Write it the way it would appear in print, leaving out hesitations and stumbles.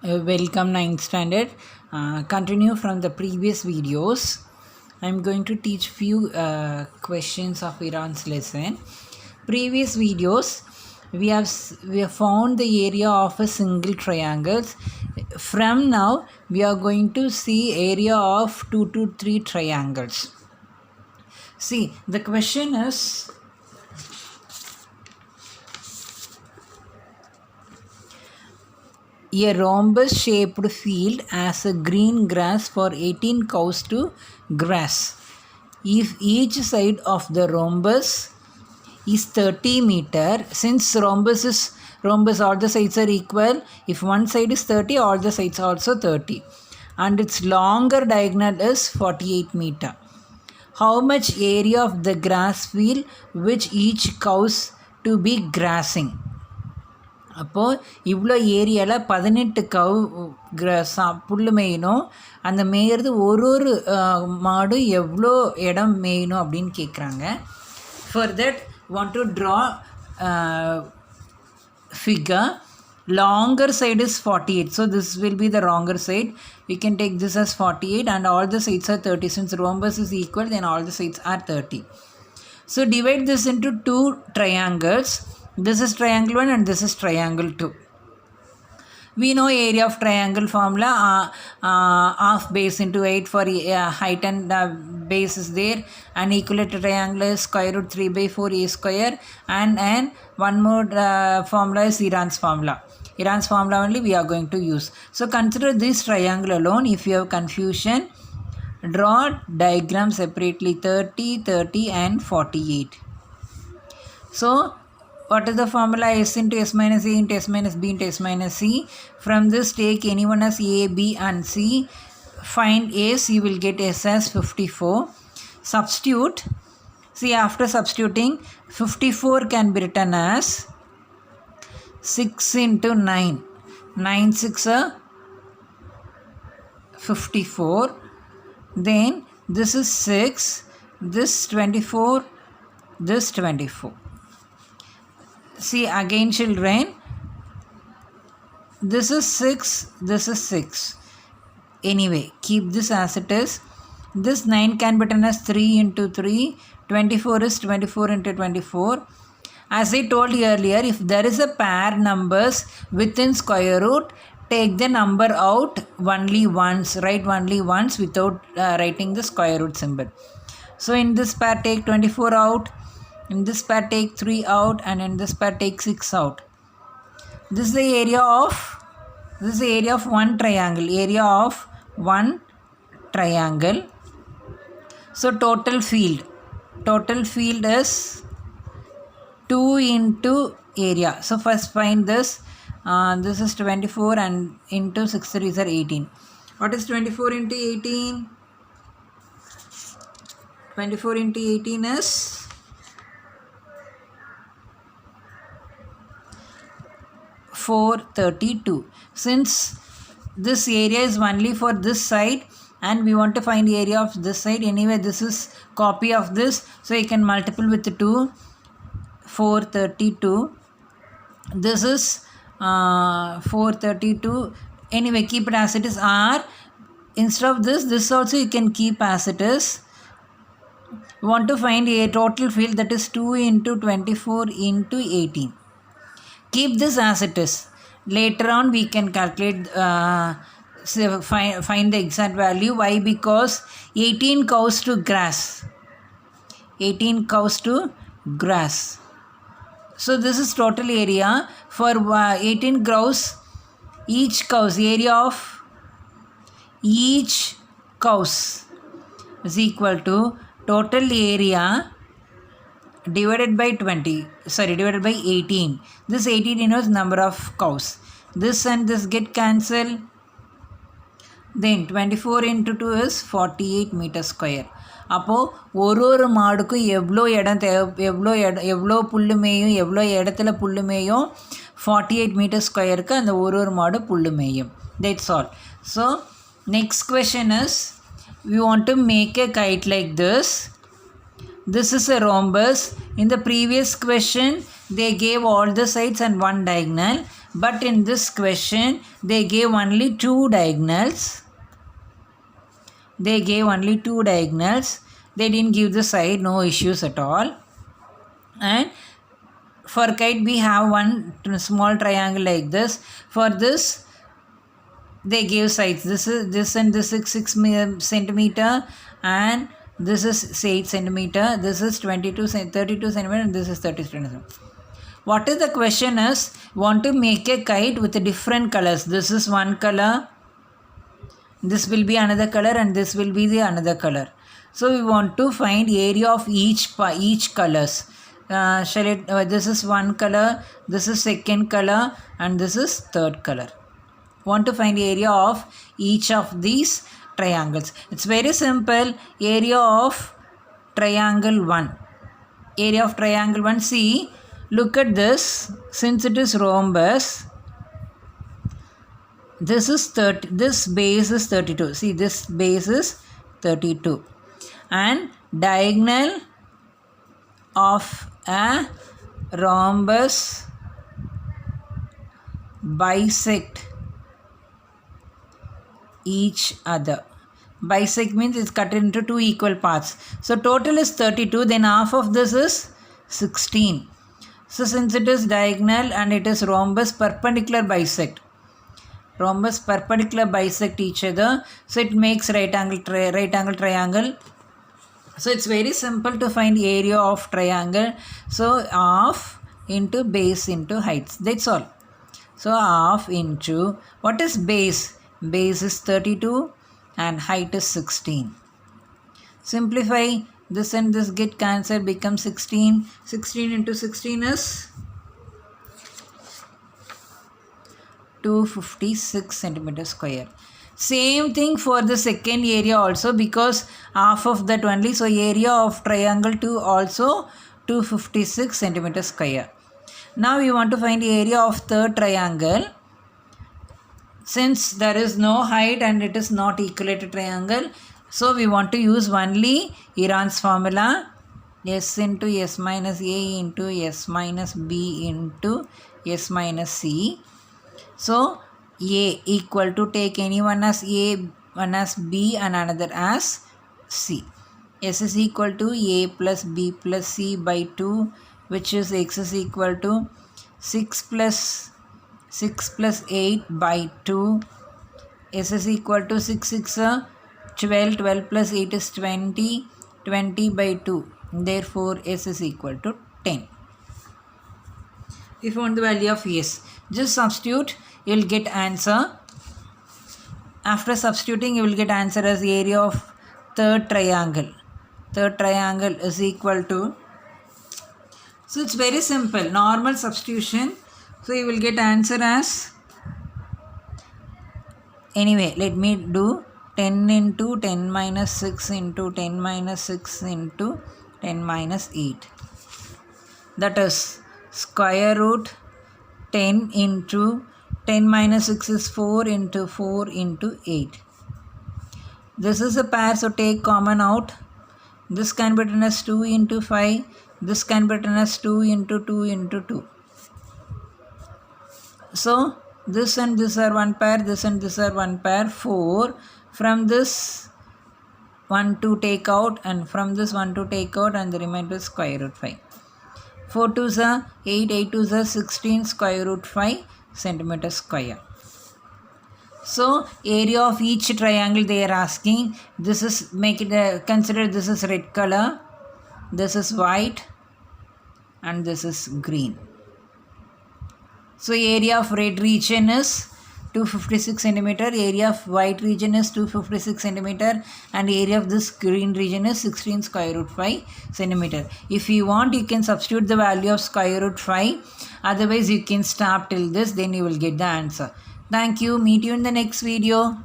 Welcome 9th standard. Continue from the previous videos. I'm going to teach few questions of Iran's lesson. Previous videos we have found the area of a single triangle. From now we are going to see area of 2 to 3 triangles. See, the question is, a rhombus shaped field as a green grass for 18 cows to grass. If each side of the rhombus is 30 meter, since rhombus all the sides are equal, if one side is 30, all the sides are also 30, and its longer diagonal is 48 meter. How much area of the grass field which each cows to be grassing? அப்போது இவ்வளோ ஏரியாவில் 18 கவு புல் மேயணும். அந்த மேயறது ஒரு மாடு எவ்வளோ இடம் மேயணும் அப்படின்னு கேட்குறாங்க. For that want to draw figure. Longer side is 48, so this will be the longer side. We can take this as 48 and all the sides are 30. Since rhombus is equal, then all the sides are 30. So divide this into two triangles. This is triangle 1 and this is triangle 2. We know area of triangle formula, half base into 8 for height and base is there, and equilateral triangle is square root 3 by 4 a square, and one more formula is Iran's formula. Iran's formula only we are going to use. So consider this triangle alone. If you have confusion, draw diagram separately 30, 30 and 48. So what is the formula? S into S minus A into S minus B into S minus C. From this take anyone as A, B and C. Find S, you will get S as 54. Substitute. See, after substituting, 54 can be written as 6 into 9. 9 6 54. Then this is 6, this 24, this 24. See again children, this is 6, this is 6. Anyway, keep this as it is. This 9 can be written as 3 into 3. 24 is 24 into 24. As I told you earlier, if there is a pair numbers within square root, take the number out only once. Write only once without writing the square root symbol. So in this pair take 24 out. In this pair take 3 out, and in this pair take 6 out. This is the area of one triangle. Area of one triangle. So total field is 2 into area. So first find this. This is 24 and into 6 3s are 18. What is 24 into 18? 24 into 18 is 432. Since this area is only for this side and we want to find the area of this side, anyway this is copy of this, so you can multiple with 2. 432. This is 432. Anyway, keep it as it is. R, instead of this also you can keep as it is. We want to find a total field, that is 2 into 24 into 18. Keep this as it is. Later on we can calculate, find the exact value. Why? Because 18 cows to grass. 18 cows to grass. So this is total area for 18 cows. Each cows, area of each cows is equal to total area divided by 18. This 18 denotes number of cows. This and this get cancelled. Then 24 into 2 is 48 meter square. அப்போது ஒரு மாடுக்கும் எவ்வளோ இடம் எவ்வளோ புல் மேயும், எவ்வளோ இடத்துல புல் மேயும், 48 metre ஸ்கொயருக்கு அந்த ஒரு மாடு புல் மேயும். That's all. So next question is, we want to make a kite like this. This is a rhombus. In the previous question, they gave all the sides and one diagonal. But in this question, they gave only two diagonals. They gave only two diagonals. They didn't give the side, no issues at all. And for kite, we have one small triangle like this. For this, they gave sides. This and this is 6 centimeter, and this is 8 centimeter. This is 32 32 centimeter, and this is 30 centimeter. What is the question is, want to make a kite with different colors. This is one color, this will be another color, and this will be the another color. So we want to find area of each colors. This is one color, this is second color, and this is third color. Want to find area of each of these triangles. It's very simple. Area of triangle 1. Area of triangle 1. See, look at this. Since it is rhombus, this is 30. This base is 32. See, this base is 32. And diagonal of a rhombus bisect each other. Bisect means it's cut into two equal parts. So total is 32, then half of this is 16. So since it is diagonal and it is rhombus perpendicular bisect. Rhombus perpendicular bisect each other. So it makes right angle triangle. So it's very simple to find area of triangle. So half into base into heights. That's all. So half into, what is base? Base is 32 and height is 16. Simplify this and this, get cancelled, become 16. 16 into 16 is 256 centimeter square. Same thing for the second area also, because half of that only. So area of triangle 2 also 256 centimeter square. Now we want to find area of third triangle. Since there is no height and it is not equilateral triangle, so we want to use only Heron's formula. S into S minus A into S minus B into S minus C. So A equal to, take any one as A, one as B and another as C. S is equal to A plus B plus C by 2, which is X is equal to 6 plus 8 by 2. S is equal to 6 6 12, 12 plus 8 is 20, 20 by 2. Therefore S is equal to 10. If you want the value of S, just substitute, you will get answer. After substituting, you will get answer as the area of third triangle. Third triangle is equal to, so it's very simple, normal substitution. So you will get answer as, anyway, let me do 10 into 10 minus 6 into 10 minus 6 into 10 minus 8. That is square root 10 into 10 minus 6 is 4 into 4 into 8. This is a pair, so take common out. This can be written as 2 into 5. This can be written as 2 into 2 into 2. So this and this are one pair, this and this are one pair, 4. From this 1 to take out, and from this 1 to take out, and the remainder is square root 5. 4 2s are 8, 8 2s are 16, square root 5 centimeter square. So area of each triangle they are asking. This is, make it consider this is red color, this is white, and this is green. So area of red region is 256 centimeter, area of white region is 256 centimeter, and area of this green region is 16 square root 5 centimeter. If you want, you can substitute the value of square root 5. Otherwise, you can stop till this, then you will get the answer. Thank you. Meet you in the next video.